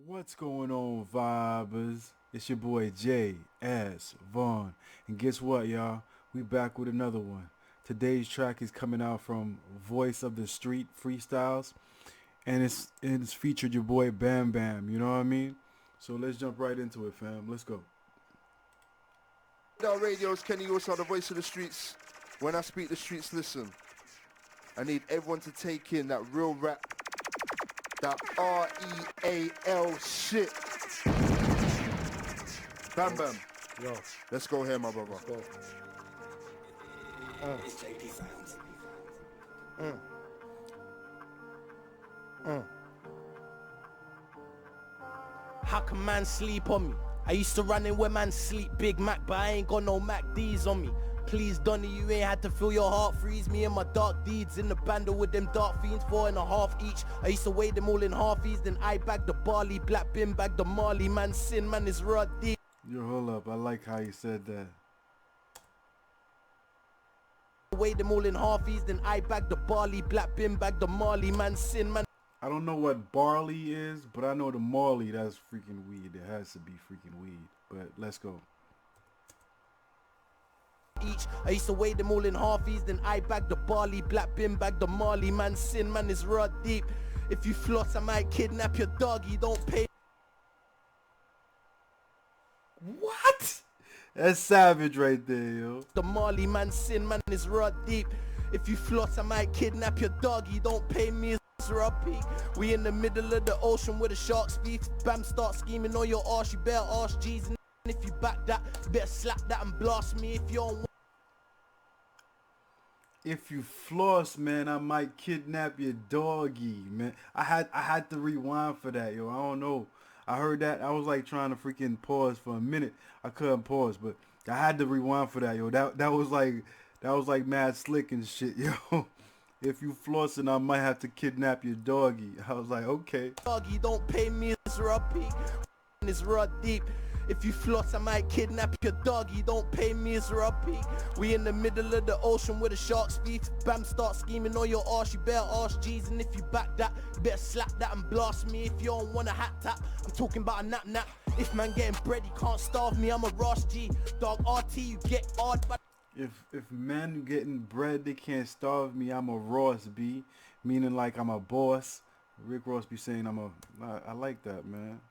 What's going on, vibers? It's your boy J.S. Vaughn. And guess what, y'all? We back with another one. Today's track is coming out from Voice of the Street Freestyles. And it's featured your boy Bam Bam, you know what I mean? So let's jump right into it, fam. Let's go. Our radio's Kenny also the voice of the streets. When I speak the streets, listen. I need everyone to take in that real rap, that R-E-A-L shit. Bam Bam. Yo, Let's go here, my brother. let's go. How can man sleep on me? I used to run in where man sleep, Big Mac, but I ain't got no Mac D's on me. Please, Donny, you ain't had to feel your heart freeze. Me and my dark deeds in the bando with them dark fiends, 4.5 each. I used to weigh them all in halfies, then I bag the barley, black bin bag the Marley. Man, sin, man is raw deep. Yo, hold up. I like how you said that. Weigh them all in halfies, then I bag the barley, black bin bag the Marley. Man, sin, man. I don't know what barley is, but I know the Marley, that's freaking weed. It has to be freaking weed. But let's go. Each. I used to weigh them all in halfies, then I bag the barley, black bin bag the Marley. Man, sin, man is raw deep. If you floss, I might kidnap your doggy, don't pay. What? That's savage right there, yo. The Marley, man, sin, man is raw deep. If you floss, I might kidnap your doggy, don't pay me. Raw peak. We in the middle of the ocean where the sharks beef. Bam, start scheming on your arse, you better ask G's. And if you back that, you better slap that and blast me. If you don't. If you floss, man, I might kidnap your doggy, man. I had to rewind for that, yo. I don't know. I heard that. I was like trying to freaking pause for a minute. I couldn't pause, but I had to rewind for that, yo. That was like mad slick and shit, yo. If you flossing, I might have to kidnap your doggy. I was like, okay. Doggy, don't pay me. It's raw peak. It's raw deep. If you floss, I might kidnap your doggy. Don't pay me, it's raw peak. We in the middle of the ocean where the sharks beef. Bam, start scheming on your arse, you better ask G's. And if you back that, you better slap that and blast me. If you don't want a hat tap, I'm talking about a nap nap. If man getting bread, he can't starve me, I'm a Ross G. Dog RT, you get hard, but If men getting bread, they can't starve me. I'm a Ross B, meaning like I'm a boss. Rick Ross be saying I like that, man.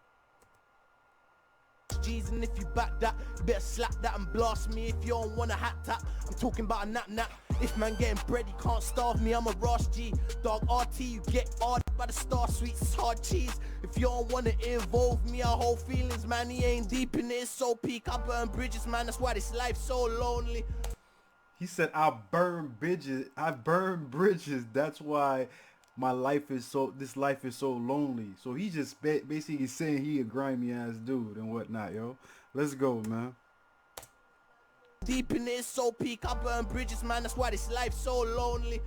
G's, and if you back that, you better slap that and blast me. If you don't want a hat tap, I'm talking about a nap nap. If man getting bread, he can't starve me, I'm a Ross G. Dog RT, you get hard by the star sweets, it's hard cheese. If you don't wanna involve me, I hold feelings, man, he ain't deep in it, it's so peak. I burn bridges, man, that's why this life's so lonely. He said, "I burn bridges. I burn bridges. That's why this life is so lonely." So he just basically saying he a grimy ass dude and whatnot, yo. Let's go, man. Deep in it, it's so peak. I burn bridges, man, that's why this life's so lonely.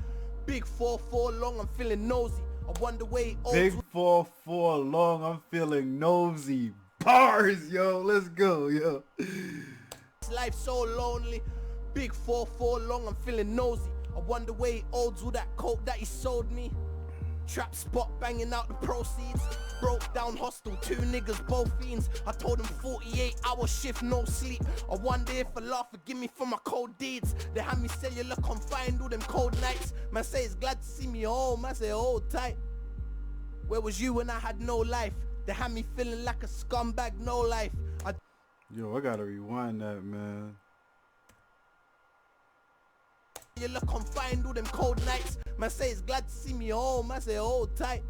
Big 4-4 long, I'm feeling nosy. I wonder where he owes. Big 4-4 long. I'm feeling nosy. Bars, yo. Let's go, yo. This life's so lonely. Big 4-4 long, I'm feeling nosy. I wonder where he owes all that coke that he sold me. Trap spot banging out the proceeds. Broke down hostel, 2 niggas, both fiends. I told them 48-hour shift, no sleep. I wonder if Allah forgive me for my cold deeds. They had me cellular confined all them cold nights. Man say it's glad to see me home, I say hold tight. Where was you when I had no life? They had me feeling like a scumbag, no life. Yo, I gotta rewind that, man. You look confined all them cold nights. Man say it's glad to see me home, I say hold tight.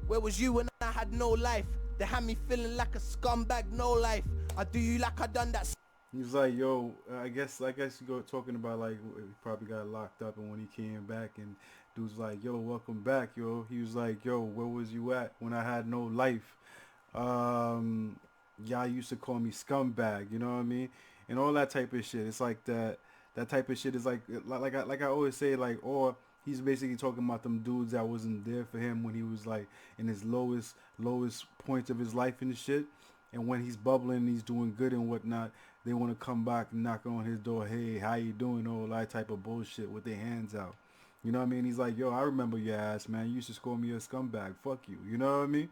Where was you when I had no life? They had me feeling like a scumbag, no life. I do you like I done that. He's like, yo, I guess you go talking about like he probably got locked up, and when he came back and dude's like, yo, welcome back, yo. He was like, yo, where was you at when I had no life? Y'all used to call me scumbag, you know what I mean? And all that type of shit. It's like that type of shit is like I always say, like, or he's basically talking about them dudes that wasn't there for him when he was like in his lowest points of his life and shit. And when he's bubbling and he's doing good and whatnot, they want to come back and knock on his door. Hey, how you doing? All that type of bullshit with their hands out. You know what I mean? He's like, yo, I remember your ass, man. You used to call me a scumbag. Fuck you. You know what I mean?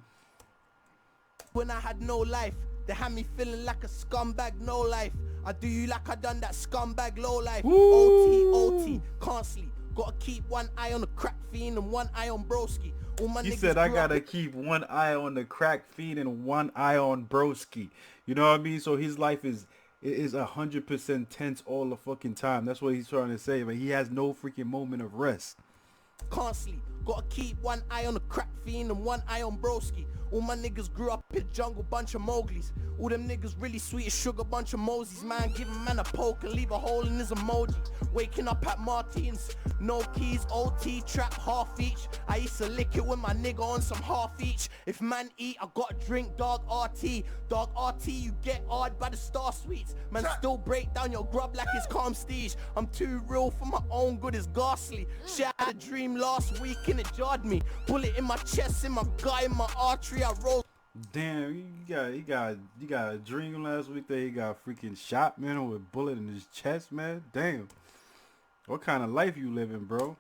When I had no life, they had me feeling like a scumbag, no life. I do you like I done that scumbag, low life. OT, can't sleep. Gotta keep one eye on the crack fiend and one eye on broski. All my He niggas said, I grew up gotta keep one eye on the crack fiend and one eye on broski. You know what I mean? So his life is 100% tense all the fucking time. That's what he's trying to say. But he has no freaking moment of rest. can't sleep. Gotta keep one eye on the crack fiend and one eye on broski. All my niggas grew up in the jungle, bunch of Mowglis. All them niggas really sweet as sugar, bunch of Moses. Man, give a man a poke and leave a hole in his emoji. Waking up at Martins, no keys, OT, trap, half each. I used to lick it with my nigga on some half each. If man eat, I gotta drink dog RT. Dog RT, you get hard by the star sweets. Man, still break down your grub like it's calm stage. I'm too real for my own good, it's ghastly. Shit, I had a dream last week and it jarred me. Bullet in my chest, in my gut, in my artery, I roll. Damn, you got a dream last week that he got freaking shot, man, with a bullet in his chest, man. Damn. What kind of life you living, bro?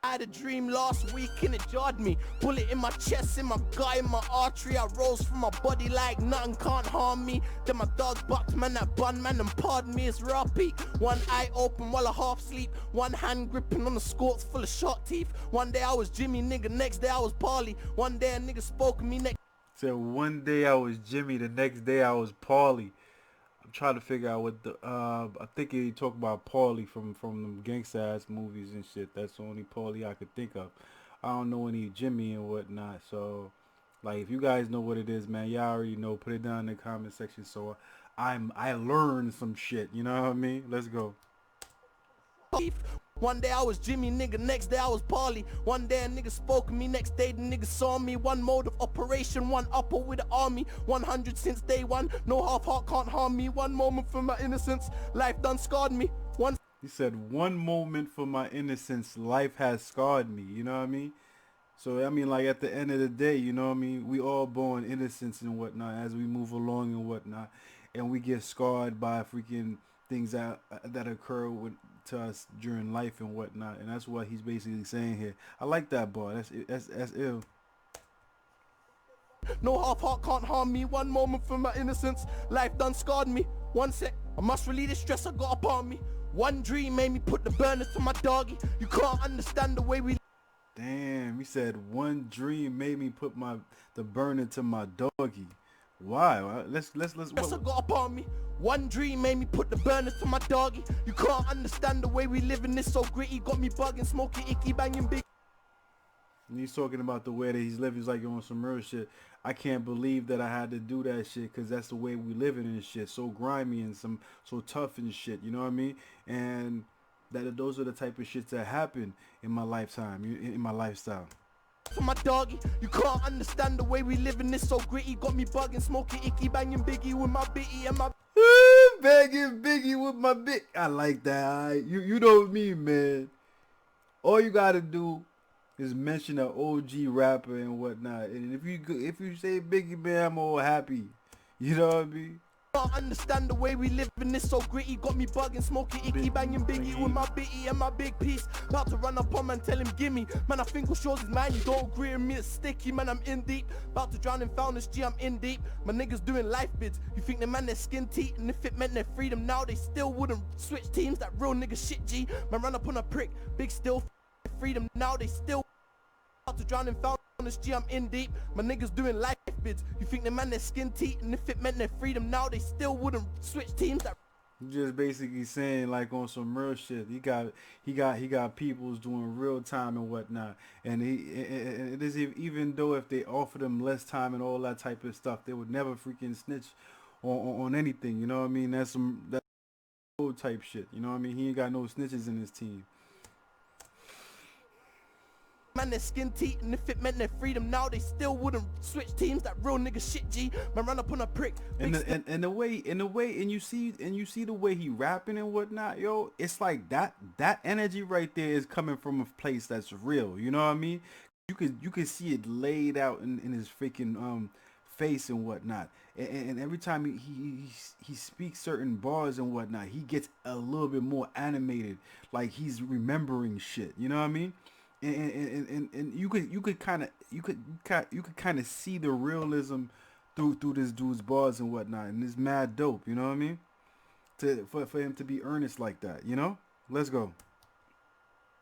I had a dream last week and it jarred me. Bullet in my chest, in my gut, in my artery. I rose from my body like nothing can't harm me. Then my dog bucked, man, that bun, man, and pardon me, it's raw peak. One eye open while I half sleep. One hand gripping on the squats full of shark teeth. One day I was Jimmy, nigga, next day I was Parley. One day a nigga spoke to me next. Said one day I was Jimmy, the next day I was Paulie. I'm trying to figure out what the I think he talked about Paulie from them gangsta ass movies and shit. That's the only Paulie I could think of. I don't know any Jimmy and whatnot. So like if you guys know what it is, man, y'all already know. Put it down in the comment section so I learned some shit. You know what I mean? Let's go. One day I was Jimmy, nigga, next day I was Parley. One day a nigga spoke to me, next day the nigga saw me. One mode of operation, one upper with the army. 100 since day one, no half heart can't harm me. One moment for my innocence, life done scarred me. He said, one moment for my innocence, life has scarred me. You know what I mean? So, I mean, like, at the end of the day, you know what I mean? We all born innocence and whatnot as we move along and whatnot. And we get scarred by freaking things that occur to us during life and whatnot. And that's what he's basically saying here. I like that bar. That's ill. No half heart can't harm me. One moment for my innocence, life done scarred me. One sec, I must relieve the stress I got upon me. One dream made me put the burner to my doggy. You can't understand the way we. Damn, he said one dream made me put the burner to my doggy. Why? Let's. Stress I got upon me. One dream made me put the burner to my doggy. You can't understand the way we live in this so gritty. Got me bugging, smoking, icky, banging big. And he's talking about the way that he's living. He's like on some real shit. I can't believe that I had to do that shit because that's the way we living and shit. So grimy and so tough and shit. You know what I mean? And those are the type of shits that happen in my lifetime, in my lifestyle. For my doggy, you can't understand the way we live in this so gritty. Got me bugging, smoking, icky, banging biggie with my bitty and my. Banging biggie with my big. I like that. You know me, man. All you gotta do is mention an OG rapper and whatnot, and if you say Biggie, man, I'm all happy. You know what I mean? Can't understand the way we live in this so gritty. Got me bugging, smoking, icky, banging biggie with my bitty and my big piece. About to run up on man, tell him gimme. Man, I think what's yours is mine. You don't agree with me, it's sticky. Man, I'm in deep. About to drown in founders, G, I'm in deep. My niggas doing life bids. You think the man their skin teeth, and if it meant their freedom now, they still wouldn't switch teams. That real nigga shit, G. Man, run up on a prick, big still freedom now, they still. About to drown in founders, G, I'm in deep. My niggas doing life bids. You think the man their skin teeth, and if it meant their freedom now, they still wouldn't switch teams. That just basically saying like on some real shit. He got peoples doing real time and whatnot, and it is even though if they offer them less time and all that type of stuff, they would never freaking snitch on anything. You know what I mean? That's old type shit. You know what I mean? He ain't got no snitches in his team. man their skin teeth, and if it meant their freedom now, they still wouldn't switch teams. That real nigga shit, G. Man, run up on a prick. And the way and you see the way he rapping and whatnot, yo, it's like that energy right there is coming from a place that's real. You know what I mean? You could see it laid out in his freaking face and whatnot. And every time he speaks certain bars and whatnot, he gets a little bit more animated, like he's remembering shit. You know what I mean? And you could kind of see the realism through this dude's bars and whatnot, and it's mad dope. You know what I mean? For him to be earnest like that, you know? Let's go.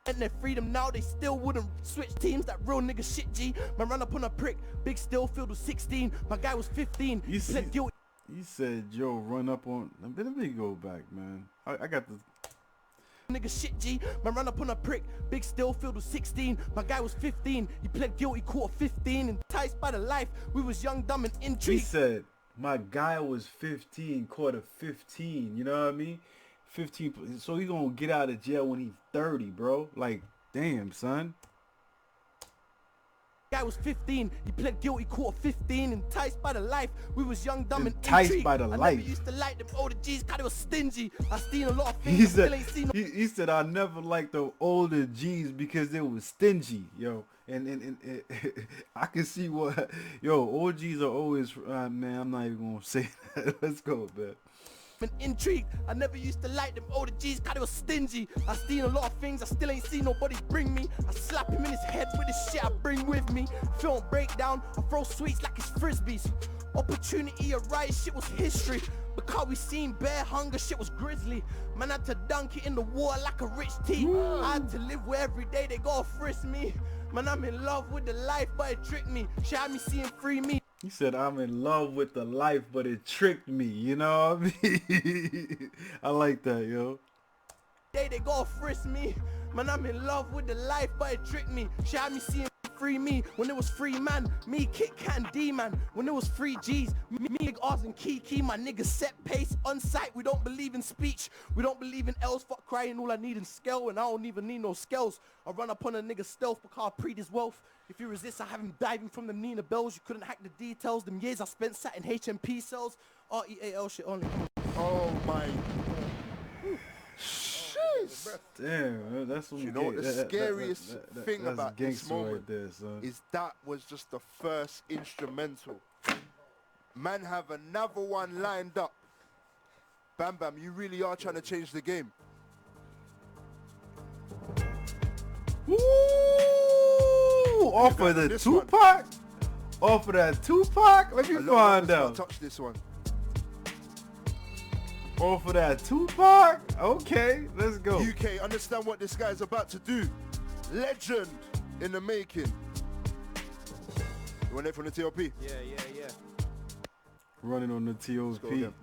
And their freedom now, they still wouldn't switch teams. That real nigga shit, G. Man ran up on a prick. Big still filled with 16. My guy was 15. You He pled guilty. He said, "Yo, run up on." Let me go back, man. I got the Nigga shit, G. Man ran up on a prick. Big still filled with 16. My guy was 15. He pled guilty, caught 15. Enticed by the life. We was young, dumb, and He intrigued. said, "My guy was 15, caught a 15." You know what I mean? 15. So he gonna get out of jail when he's 30, bro. Like, damn, son. Guy was 15. He pled guilty, caught 15. Enticed by the life. We was young, dumb, and Enticed intrigued. by the I life. never used to like them older G's, cause they was stingy. I seen a lot of things. He I still said, ain't seen no he said, "I never liked the older G's because they was stingy, yo." And I can see what, yo, old G's are always, man, I'm not even gonna say that. Let's go, man. and intrigued. I never used to like them older G's, cause they was stingy. I seen a lot of things, I still ain't seen nobody bring me. I slap him in his head with the shit I bring with me. Film breakdown, I throw sweets like it's frisbees. Opportunity arise, shit was history. Because we seen bear hunger, shit was grisly. Man had to dunk it in the water like a rich tea. I had to live where every day they gotta frisk me. Man, I'm in love with the life, but it tricked me. She had me seeing free me. He said, "I'm in love with the life, but it tricked me." You know what I mean? I like that, yo. They gotta frisk me. Man, I'm in love with the life, but it tricked me. She had me seeing free me when it was free man. Me, Kit Kat and D-man when it was free G's. Me, Big Oz and Kiki, my niggas set pace on site. We don't believe in speech. We don't believe in L's. Fuck crying, all I need is scale, and I don't even need no scales. I run up on a nigga stealth because I preed his wealth. If you resist, I have him diving from them Nina Bells. You couldn't hack the details. Them years I spent sat in HMP cells. REAL shit only. Oh my. Damn, that's what You know what the scariest thing that's about this gangster moment right there, son. is that was just the first instrumental. Man have another one lined up. Bam Bam, you really are trying to change the game. Woo! Off of the this Tupac? Off of that Tupac? Let me A lot of find us out. can't touch this one. Off of that Tupac? Okay, let's go. UK, understand what this guy's about to do. Legend in the making. You want it from the TOP? Yeah. Running on the TOP. again.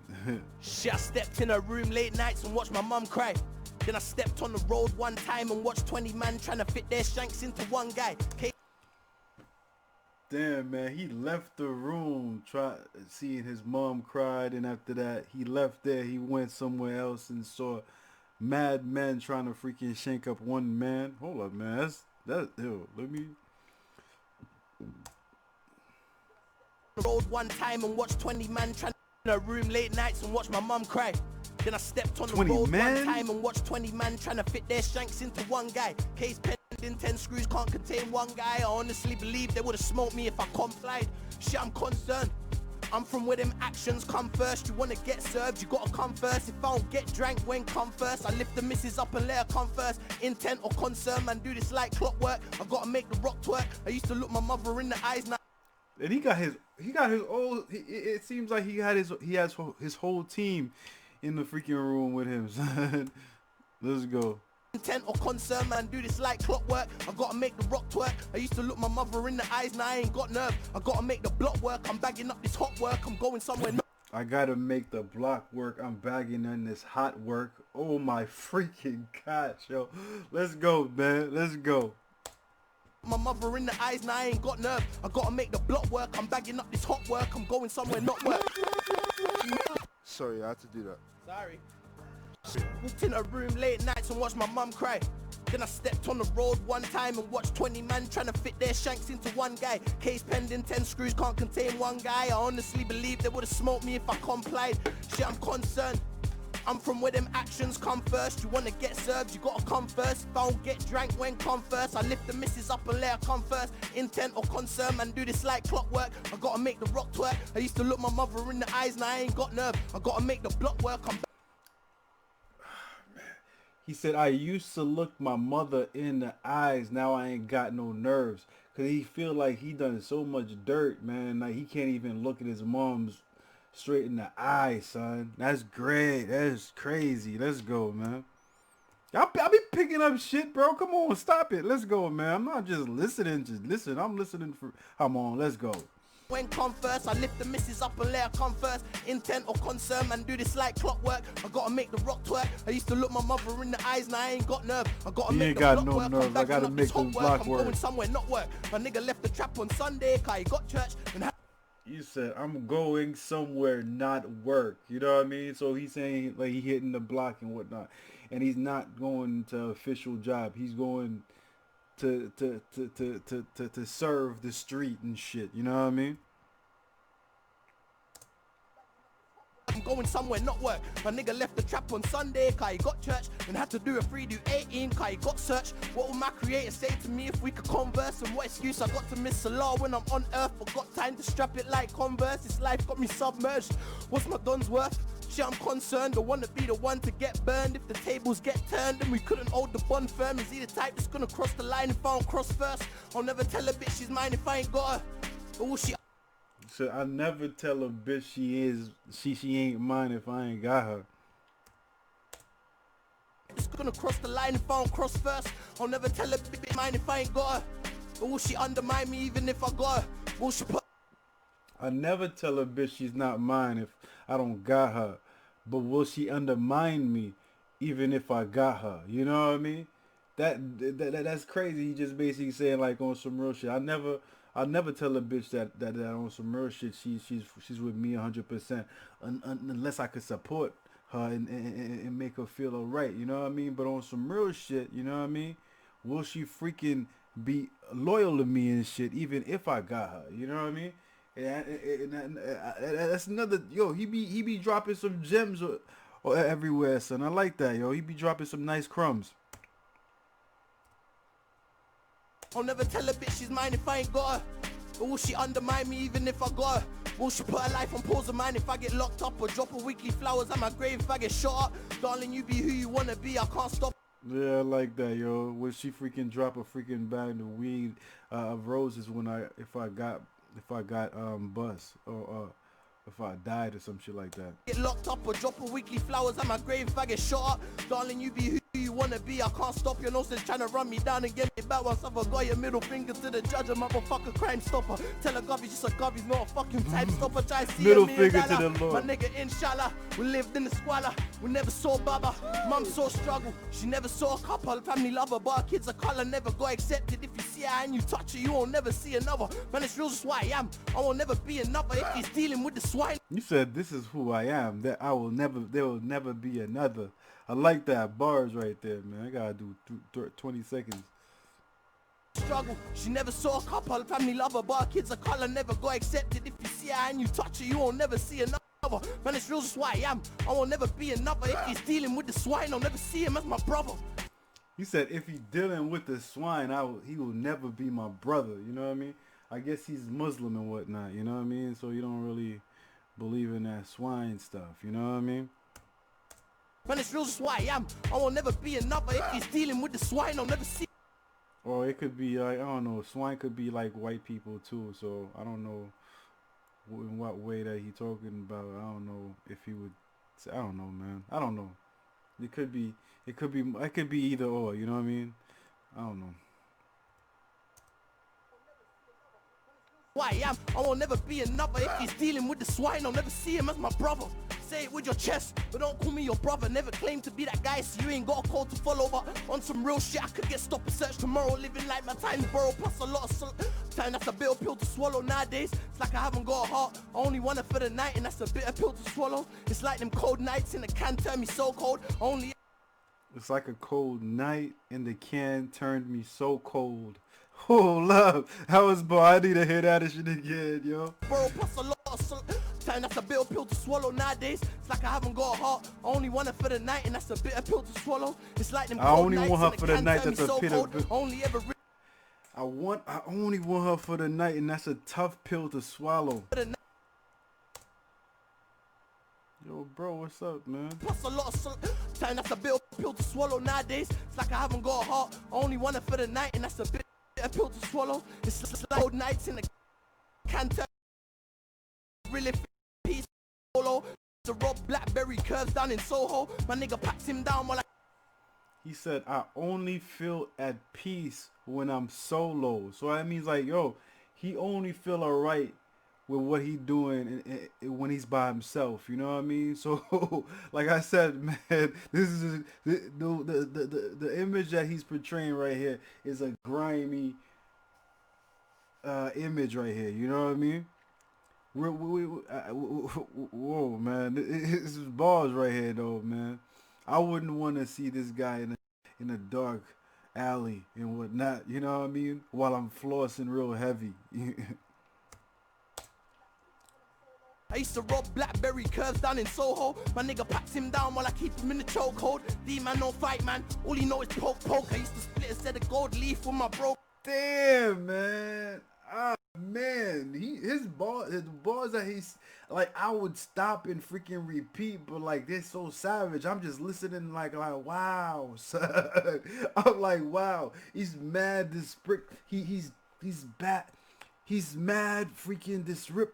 Shit, I stepped in a room late nights and watched my mum cry. Then I stepped on the road one time and watched 20 man trying to fit their shanks into one guy. Damn, man, he left the room seeing his mom cried, and after that, he left there. He went somewhere else and saw mad men trying to freaking shank up one man. Hold up, man. Yo, let me... Road one time and watched 20 man trying in a room late nights and watched my mum cry. Then I stepped on the 20 road men? one time and watched 20 man trying to fit their shanks into one guy. Case pending, 10 screws can't contain one guy. I honestly believe they would have smoked me if I complied. Shit, I'm concerned. I'm from where them actions come first. You wanna get served, you gotta come first. If I don't get drank, when come first? I lift the missus up and let her come first. Intent or concern, man, do this like clockwork. I gotta make the rock twerk. I used to look my mother in the eyes now. And he got his old. It seems like he has his whole team in the freaking room with him, son. Let's go. Intent or concern, man, do this like clockwork. I gotta make the rock twerk. I used to look my mother in the eyes, now I ain't got nerve. I gotta make the block work. I'm bagging up this hot work. I'm going somewhere. I gotta make the block work. I'm bagging in this hot work. Oh my freaking gosh, yo. Let's go, man. Let's go. My mother in the eyes, now I ain't got nerve. I gotta make the block work. I'm bagging up this hot work. I'm going somewhere not work. Sorry, I had to do that. Sorry. Walked in a room late nights and watched my mum cry. Then I stepped on the road one time and watched 20 man trying to fit their shanks into one guy. Case pending, 10 screws can't contain one guy. I honestly believe they would have smoked me if I complied. Shit, I'm concerned. I'm from where them actions come first. You wanna get served, you gotta come first. If I don't get drank, when come first? I lift the missus up and let her come first. Intent or concern, man, do this like clockwork. I gotta make the rock twerk. I used to look my mother in the eyes, now I ain't got nerve. I gotta make the block work. He said, "I used to look my mother in the eyes. Now I ain't got no nerves. Cause he feel like he done so much dirt, man. Like he can't even look at his mom's straight in the eye, son. That's great. That's crazy. Let's go, man. I be picking up shit, bro. Come on, stop it. Let's go, man. I'm not just listening. Just listen. I'm listening for. Come on, let's go. When come first, I lift the missus up and let her come first. Intent or concern, man, do this like clockwork. I gotta make the rock twerk. I used to look my mother in the eyes, now I ain't got nerve. I gotta make the block work. Nerve. I gotta make the block I'm work. going somewhere, not work. My nigga left the trap on Sunday, cause he got church. And you said, I'm going somewhere, not work. You know what I mean? So he's saying, like, he hitting the block and whatnot. And he's not going to official job. He's going to serve the street and shit. You know what I mean? I'm going somewhere, not work. My nigga left the trap on Sunday, cause he got church. And had to do a 3-18, cause he got search. What will my creator say to me if we could converse? And what excuse I got to miss Allah when I'm on earth? Forgot time to strap it like Converse. This life got me submerged. What's my don's worth? Shit, I'm concerned. I wanna be the one to get burned if the tables get turned and we couldn't hold the bond firm. Is he the type that's gonna cross the line if I don't cross first? I'll never tell a bitch she's mine if I ain't got her. But will she? So I never tell a bitch she ain't mine if I ain't got her. It's gonna cross the line if I don't cross first. I'll never tell a bitch mine if I ain't got her. But will she undermine me even if I got her? Will she put? I never tell a bitch she's not mine if I don't got her. But will she undermine me even if I got her? You know what I mean? That's crazy. He just basically saying like on some real shit. I never tell a bitch that on some real shit she's with me 100% unless I could support her and make her feel alright. You know what I mean? But on some real shit, you know what I mean? Will she freaking be loyal to me and shit even if I got her? You know what I mean? And that's another, yo, he be dropping some gems or everywhere, son. I like that, yo. He be dropping some nice crumbs. I'll never tell a bitch she's mine if I ain't got her. But will she undermine me even if I got her? Will she put her life on pause of mine if I get locked up or drop her weekly flowers at my grave if I get shot up? Darling, you be who you wanna be, I can't stop. Yeah, I like that, yo. Will she freaking drop a freaking bag of weed of roses when if I got bust or if I died or some shit like that? Get locked up or drop her weekly flowers at my grave if I get shot up. Darling, you be who you wanna be, I can't stop. Your nose is trying to run me down and get me back. Once I've got your middle finger to the judge, a motherfucker crime stopper. Tell a gov he's just a gov, he's not a fucking time stopper. Try to see middle me finger to the Lord. My nigga, inshallah, we lived in the squalor. We never saw Baba, mum saw struggle. She never saw a couple, family lover, but our kids of color never got accepted. If you see her and you touch her, you won't never see another. Man, it's real, just who I am. I will never be another if he's dealing with the swine. You said this is who I am. That there will never be another. I like that bars right there, man. I gotta do 20 seconds. Struggle. She never saw a couple, family lover, but our kids of color never got accepted. If you see her and you touch her, you won't never see another. Man, it's real, just who I am. I will never be another. If he's dealing with the swine, I'll never see him as my brother. He said if he's dealing with the swine, he will never be my brother. You know what I mean? I guess he's Muslim and whatnot. You know what I mean? So you don't really believe in that swine stuff. You know what I mean? Man, it's real, just who I am. I will never be another. If he's dealing with the swine, I'll never see. Or it could be like, I don't know, swine could be like white people too. So I don't know in what way that he talking about. I don't know if he would. I don't know, man. I don't know. It could be either or. You know what I mean? I don't know. Why I am, I will never be another. If he's dealing with the swine, I'll never see him as my brother. Say it with your chest, but don't call me your brother. Never claim to be that guy, so you ain't got a call to follow. But on some real shit, I could get stop and search tomorrow. Living like my time's borrow, plus a lot of time. That's a bitter pill to swallow nowadays. It's like I haven't got a heart. I only want it for the night, and that's a bitter pill to swallow. It's like them cold nights in the can turn me so cold. It's like a cold night in the can turned me so cold. Oh, love. That was, boy, I need to hear that shit again, yo. Bro, plus a lot of time. That's a bitter pill to swallow nowadays. It's like I haven't got a heart. I only want it for the night, and that's a bitter pill to swallow. It's like them cold nights in the can turn me so cold. I only want her for the night, that's a bitter pill. I only want her for the night, and that's a tough pill to swallow. Yo, bro, what's up, man? Plus a lot of time, that's a bitter pill to swallow nowadays. It's like I haven't got a heart. I only want it for the night, and that's a bitter bitter pill to swallow. It's like old nights in the canter. Really peace solo. The Rob Blackberry curves down in Soho. My nigga packs him down while I... He said, I only feel at peace when I'm solo. So that means like, yo, he only feel alright with what he doing when he's by himself. You know what I mean? So, like I said, man, this is the image that he's portraying right here is a grimy image right here. You know what I mean? Whoa, man, this is bars right here, though, man. I wouldn't want to see this guy in a dark alley and whatnot. You know what I mean? While I'm flossing real heavy. I used to rob Blackberry curves down in Soho. My nigga packs him down while I keep him in the chokehold. D-man don't fight, man. All he know is poke. I used to split instead of gold leaf with my bro. Damn, man. Ah, man. His bars that he's like, I would stop and freaking repeat, but like they're so savage. I'm just listening like wow, son. I'm like, wow. He's mad. He's bad. He's mad. Freaking describable.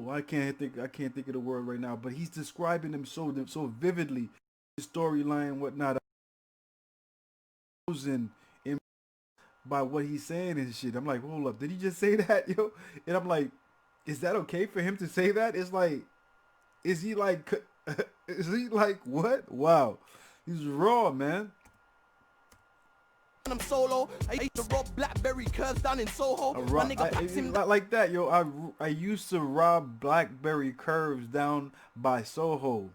I can't think of the word right now, but he's describing them so vividly. The storyline, whatnot, in by what he's saying and shit. I'm like, hold up, did he just say that, yo? And I'm like, is that okay for him to say that? It's like, is he like what? Wow, he's raw, man. I'm solo. I used to rob Blackberry curves down in Soho. My nigga packs him like that, yo. I used to rob Blackberry curves down by Soho.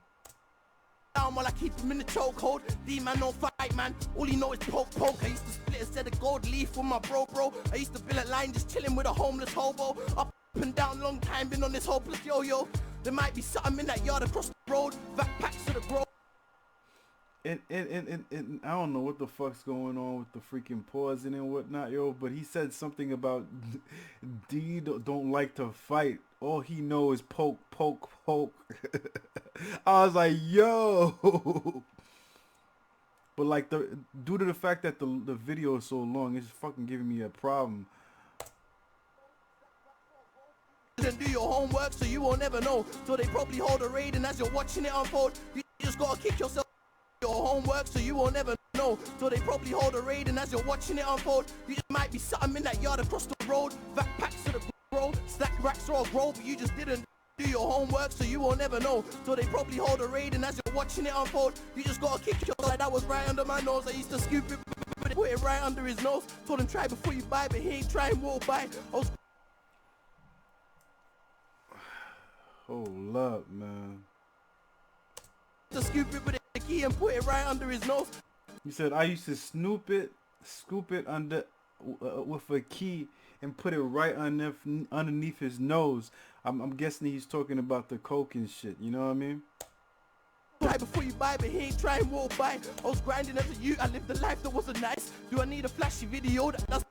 Down while I keep him in the chokehold. D-man don't fight, man. All he know is poke. I used to split instead of gold leaf with my bro. I used to bill at line just chilling with a homeless hobo. Up and down, long time been on this hopeless yo-yo. There might be something in that yard across the road. Vac packs to the grove. And I don't know what the fuck's going on with the freaking pausing and whatnot, yo. But he said something about D don't like to fight. All he know is poke. I was like, yo. But like due to the fact that the video is so long, it's fucking giving me a problem. Didn't do your homework, so you won't ever know. So they probably hold a raid, and as you're watching it unfold, you just gotta kick yourself. Your homework, so you won't ever know. So they probably hold a raid, and as you're watching it unfold, you just might be something in that yard across the road. Vac packs to the grow, stack racks or a grow, but you just didn't do your homework, so you won't ever know. So they probably hold a raid, and as you're watching it unfold, you just gotta kick yourself. Like that was right under my nose. I used to scoop it, put it right under his nose. Told him try before you buy, but he ain't trying, walk by. Hold up, man. To scoop it with the key and put it right under his nose. He said, I used to scoop it under with a key and put it right underneath his nose. I'm guessing he's talking about the coke and shit. You know what I mean? Right before you buy, but he ain't trying walk by. I was grinding as a youth. I lived a life that wasn't nice. Do I need a flashy video? That's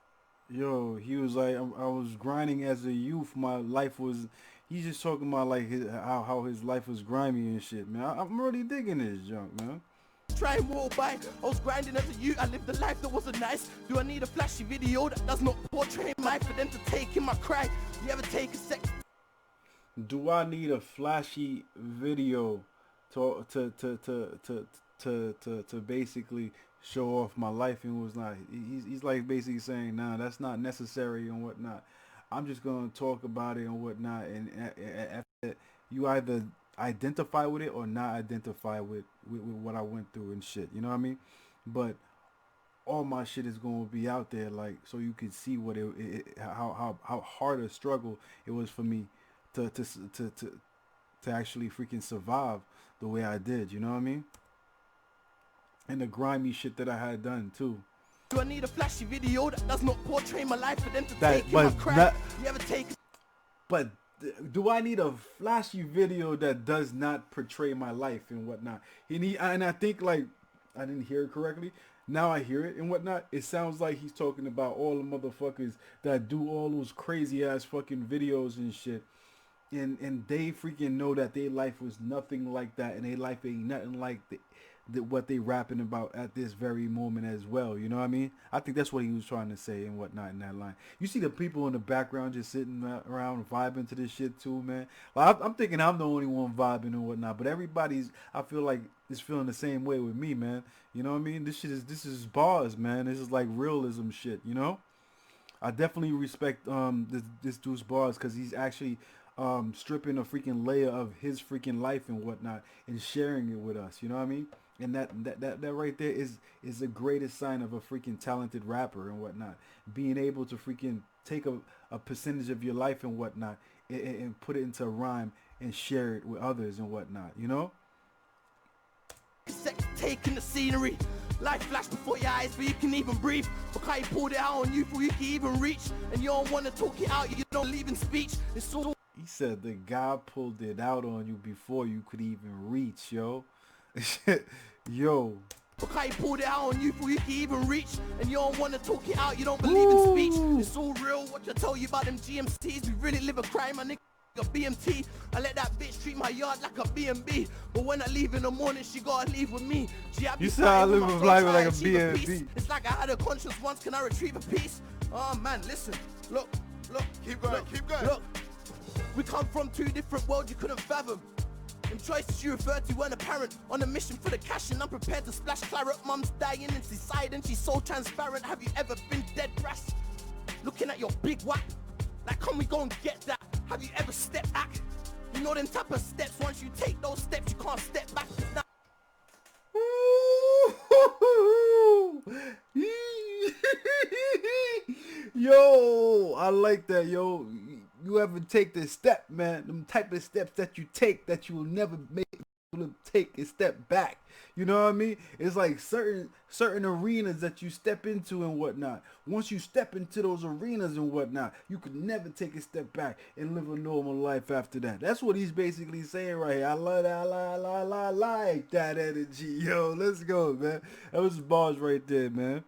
Yo, he was like, I was grinding as a youth. My life was. He's just talking about like how his life was grimy and shit, man. I'm really digging this junk, man. Try and walk by. I was grinding as a youth. I lived a life that wasn't nice. Do I need a flashy video that does not portray my life for them to take in my cry? You ever take a sec? Do I need a flashy video to basically show off my life and was not? He's like basically saying, nah, that's not necessary and whatnot. I'm just gonna talk about it and whatnot, and after you either identify with it or not identify with what I went through and shit. You know what I mean? But all my shit is gonna be out there, like, so you can see what how hard a struggle it was for me to actually freaking survive the way I did. You know what I mean? And the grimy shit that I had done too. Do I need a flashy video that does not portray my life for them to take in my crack? You ever take? But do I need a flashy video that does not portray my life and whatnot? And I think, like, I didn't hear it correctly. Now I hear it and whatnot. It sounds like he's talking about all the motherfuckers that do all those crazy ass fucking videos and shit. And they freaking know that their life was nothing like that, and their life ain't nothing like what they rapping about at this very moment as well. You know what I mean? I think that's what he was trying to say and whatnot in that line. You see the people in the background just sitting around vibing to this shit too, man. Like, I'm thinking I'm the only one vibing and whatnot, but everybody's, I feel like, is feeling the same way with me, man. You know what I mean? This is bars, man. This is like realism shit, you know? I definitely respect this dude's bars because he's actually stripping a freaking layer of his freaking life and whatnot and sharing it with us. You know what I mean? And that right there is the greatest sign of a freaking talented rapper and whatnot. Being able to freaking take a percentage of your life and whatnot and put it into a rhyme and share it with others and whatnot. You know? Sex taking the scenery. Life flash before your eyes before you can even breathe. Because you pulled it out on you before you can even reach. And you don't want to talk it out, you don't leave in speech. It's all. He said the guy pulled it out on you before you could even reach, yo. Yo. Because you pulled it out on you before you can even reach. And you don't want to talk it out, you don't believe in speech. It's all real, what I tell you about them GMCs. We really live a crime, my nigga. A BMT, I let that bitch treat my yard like a B&B. But when I leave in the morning, she gotta leave with me. You said I live with life like a B&B. It's like I had a conscience once, can I retrieve a piece? Oh man, listen, look, Keep going, keep going. Look, we come from two different worlds you couldn't fathom. Them choices you referred to weren't apparent. On a mission for the cash and I'm prepared to splash claret. Mum's dying and she's silent, she's so transparent. Have you ever been dead brass? Looking at your big whack, like can we go and get that? Have you ever stepped back? You know them type of steps, once you take those steps, you can't step back. Yo, I like that, yo. You ever take the step, man? Them type of steps that you take that you will never make to take a step back. You know what I mean? It's like certain arenas that you step into and whatnot. Once you step into those arenas and whatnot, you could never take a step back and live a normal life after that. That's what he's basically saying right here. I love that. I like that energy. Yo, let's go, man. That was bars right there, man.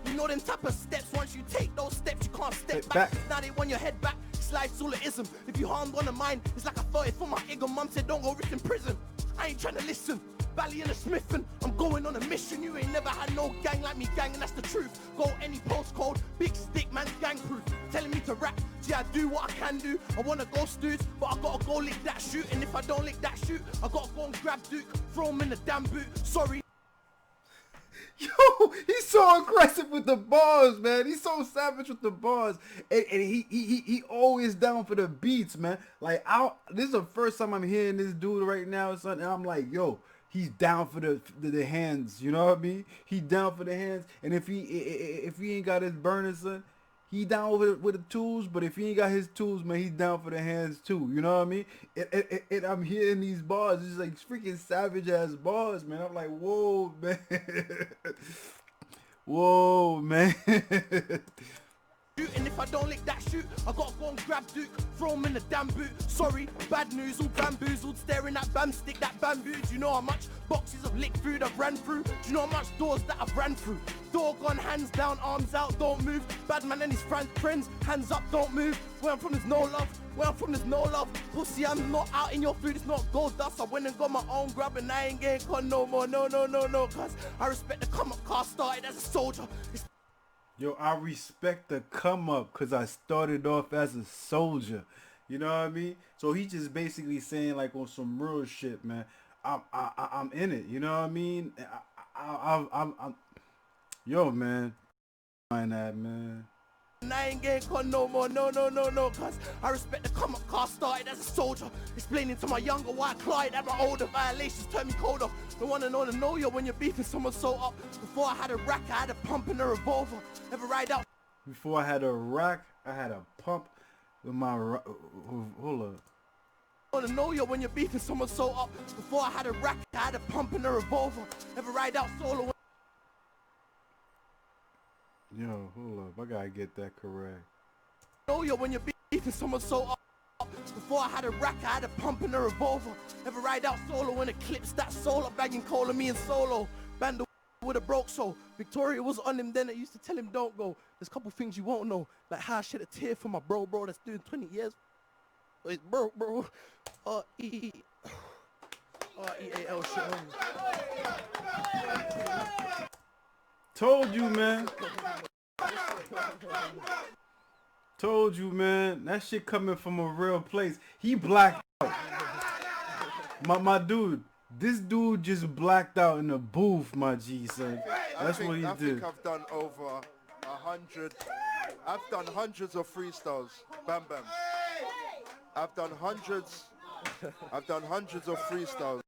You know them type of steps, once you take those steps, you can't step back. Now they want your head back. Life's all it ism. If you harmed one of mine, it's like I thought it for my ego. Mum said don't go rich in prison. I ain't trying to listen. Bally and a Smithin', I'm going on a mission. You ain't never had no gang like me, gang, and that's the truth. Go any postcode, big stick, man, gang proof. Telling me to rap, gee, I do what I can do. I wanna go dudes, but I gotta go lick that shoot. And if I don't lick that shoot, I gotta go and grab Duke, throw him in the damn boot. Sorry. Yo, he's so aggressive with the bars, man. He's so savage with the bars, and he always down for the beats, man. Like, this is the first time I'm hearing this dude right now, son, and I'm like, yo, he's down for the hands. You know what I mean? He down for the hands, and if he ain't got his burner, son, he down with the tools. But if he ain't got his tools, man, he's down for the hands too. You know what I mean? And I'm hearing these bars, it's like freaking savage ass bars, man. I'm like, whoa, man. Whoa, man. And if I don't lick that shoot, I gotta go and grab Duke, throw him in the damn boot. Sorry, bad news, all bamboozled, staring at bam stick, that bamboo. Do you know how much boxes of lick food I've ran through? Do you know how much doors that I've ran through? Door gone, hands down, arms out, don't move. Bad man and his friends, hands up, don't move. Where I'm from there's no love, where I'm from there's no love. Pussy, I'm not out in your food, it's not gold dust. I went and got my own grub and I ain't getting caught no more, no, cause I respect the come up car, started as a soldier. Yo, I respect the come up because I started off as a soldier. You know what I mean? So he just basically saying like on some real shit, man. I'm in it. You know what I mean? I'm yo, man. Find that, man. And I ain't getting caught no more, no, cause I respect the come up car, started as a soldier. Explaining to my younger why I cried at my older violations turned me colder. The one and only know you when you're beefing someone so up. Before I had a rack, I had a pump and a revolver. Never ride out. Before I had a rack, I had a pump with my hold up. I wanna know you when you're beefing someone so up. Before I had a rack, I had a pump and a revolver. Never ride out solo. Yo, hold up. I gotta get that correct. Know you when you're beefing someone so up. Before I had a rack, I had a pump and a revolver. Never ride out solo in eclipse, that solar bagging cola, me and solo. Band with a broke soul. Victoria was on him then, I used to tell him don't go. There's a couple things you won't know, like how I shed a tear for my bro that's doing 20 years. It's bro. R-E-A-L shit on. Told you, man. Told you, man. That shit coming from a real place. He blacked out. My dude. This dude just blacked out in the booth, my G, son. That's what he I did. think I've done over 100. I've done hundreds of freestyles. Bam Bam. I've done hundreds of freestyles.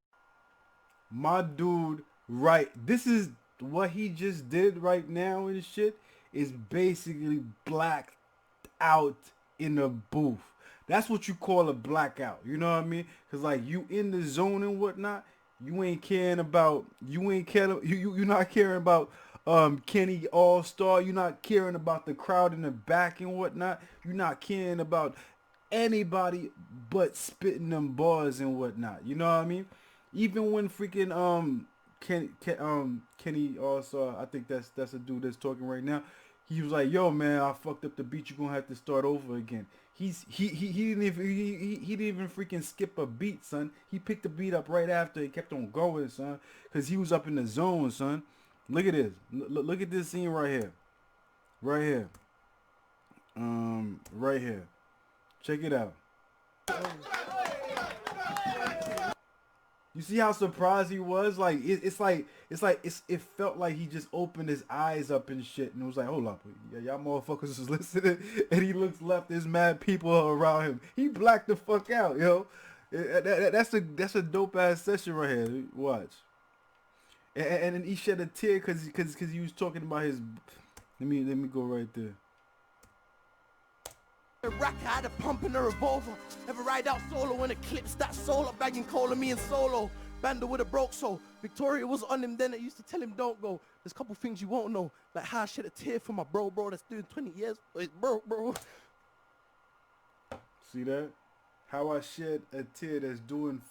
My dude, right. This is what he just did right now and shit is basically blacked out in the booth. That's what you call a blackout. You know what I mean? Cause like you in the zone and whatnot. You ain't caring about. You're not caring about Kenny Allstar. You're not caring about the crowd in the back and whatnot. You're not caring about anybody but spitting them bars and whatnot. You know what I mean? Even when freaking Kenny Allstar, I think that's a dude that's talking right now. He was like, "Yo, man, I fucked up the beat. You're gonna have to start over again." He didn't even freaking skip a beat, son. He picked the beat up right after. He kept on going, son, cause he was up in the zone, son. Look at this. Look at this scene right here. Right here. Right here. Check it out. You see how surprised he was? Like it felt like he just opened his eyes up and shit, and it was like, hold up, y'all motherfuckers is listening. And he looks left, there's mad people around him. He blacked the fuck out, yo. That's a dope ass session right here. Watch. And then he shed a tear because he was talking about his. Let me go right there. A rack, I had a pump in a revolver. Ever ride out solo in a clips that solo bagging cola me and solo. Bando with a broke soul. Victoria was on him then. I used to tell him don't go. There's a couple things you won't know. Like how I shed a tear for my bro that's doing 20 years. Bro. See that? How I shed a tear that's doing.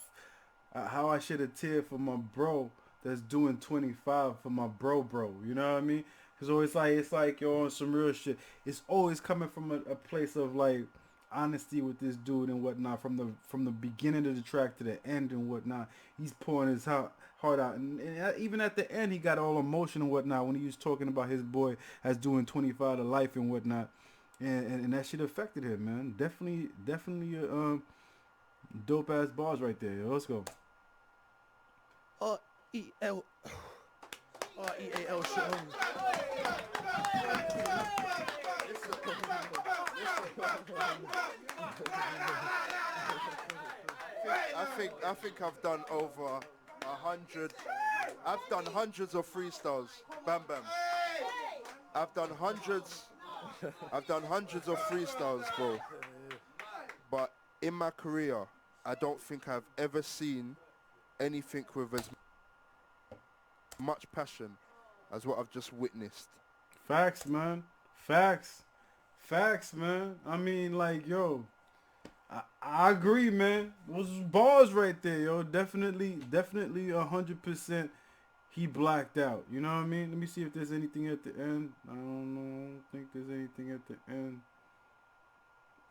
How I shed a tear for my bro that's doing 25 for my bro. You know what I mean? So it's like you're on some real shit. It's always coming from a place of like honesty with this dude and whatnot. From the beginning of the track to the end and whatnot, he's pouring his heart out. And even at the end, he got all emotion and whatnot when he was talking about his boy as doing 25 to life and whatnot. And that shit affected him, man. Definitely dope ass bars right there. Yo, let's go. R-E-A-L shit on. I think I've done over 100. I've done hundreds of freestyles. Bam Bam. I've done hundreds of freestyles, bro. But in my career, I don't think I've ever seen anything with as much passion as what I've just witnessed. Facts, man. Facts, man. I mean, like, yo, I agree, man. Those bars right there, yo. Definitely 100% he blacked out. You know what I mean? Let me see if there's anything at the end. I don't think there's anything at the end.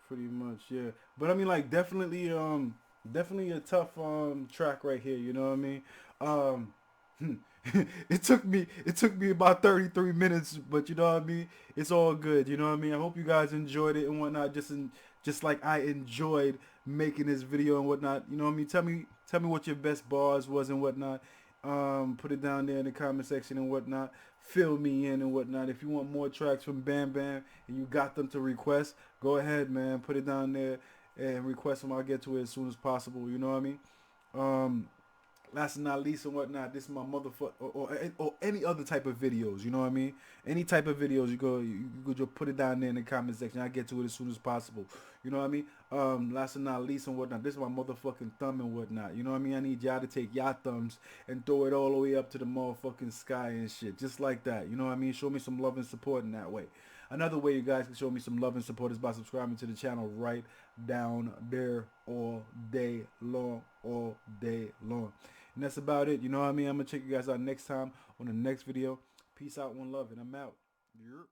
Pretty much, yeah. But I mean, like, definitely a tough track right here. You know what I mean? It took me about 33 minutes, but you know what I mean? It's all good, you know what I mean? I hope you guys enjoyed it and whatnot, just like I enjoyed making this video and whatnot. You know what I mean? Tell me what your best bars was and whatnot. Put it down there in the comment section and whatnot. Fill me in and whatnot. If you want more tracks from Bam Bam and you got them to request, go ahead, man. Put it down there and request them. I'll get to it as soon as possible. You know what I mean? Last but not least and whatnot, this is my motherfucker, or any other type of videos, you know what I mean? Any type of videos, you go just put it down there in the comment section. I'll get to it as soon as possible. You know what I mean? Last but not least and whatnot, this is my motherfucking thumb and whatnot. You know what I mean? I need y'all to take y'all thumbs and throw it all the way up to the motherfucking sky and shit. Just like that. You know what I mean? Show me some love and support in that way. Another way you guys can show me some love and support is by subscribing to the channel right down there all day long. And that's about it. You know what I mean? I'm going to check you guys out next time on the next video. Peace out, one love, and I'm out. Yep.